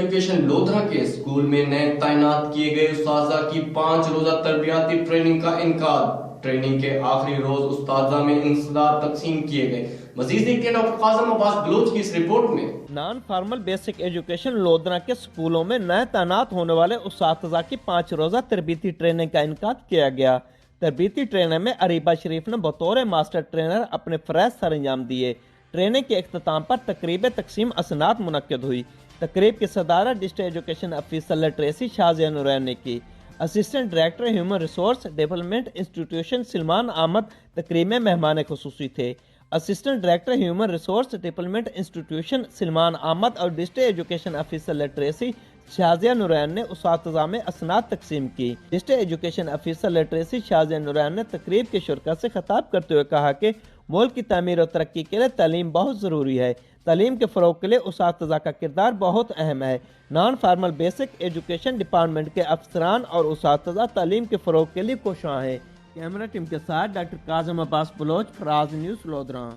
Education Lodhra کے school میں نئے تعینات کیے گئے اساتذہ کی 5 روزہ تربیتی ٹریننگ کا انعقاد۔ ٹریننگ کے آخری روز اساتذہ میں انسداد تقسیم کیے گئے۔ مزید دیکھتے ہیں ڈاکٹر قاسم عباس بلوچ کی اس رپورٹ میں۔ Non formal basic education Lodhra کے اسکولوں میں نئے تعینات ہونے والے اساتذہ کی 5 روزہ تربیتی ٹریننگ کا انعقاد کیا گیا۔ تربیتی ٹریننگ میں اریبہ شریف نے بطور ماسٹر ٹرینر اپنے فرائض سر انجام دیے۔ ٹریننگ کے اختتام پر تقریب تقسیم اسناد منعقد ہوئی۔ تقریب کی صدارت district education officer literacy Shazia Noreen نے کی۔ Assistant director human resource development institution Salman Ahmed تقریب میں مہمان خصوصی تھے۔ Assistant director human resource development institution Salman Ahmed اور district education officer literacy Shazia Noreen نے اساتذہ میں اسناد تقسیم کی۔ District education officer literacy Shazia Noreen نے تقریب کے شرکاء سے خطاب کرتے ہوئے کہا کہ ملک کی تعمیر و ترقی کے لیے تعلیم بہت ضروری ہے۔ تعلیم کے فروغ کے لیے اساتذہ کا کردار بہت اہم ہے۔ Non formal basic education department کے افسران اور اساتذہ تعلیم کے فروغ کے لیے کوشاں ہیں۔ کیمرہ ٹیم کے ساتھ ڈاکٹر قاسم عباس بلوچ، فراز نیوز، لودھرا۔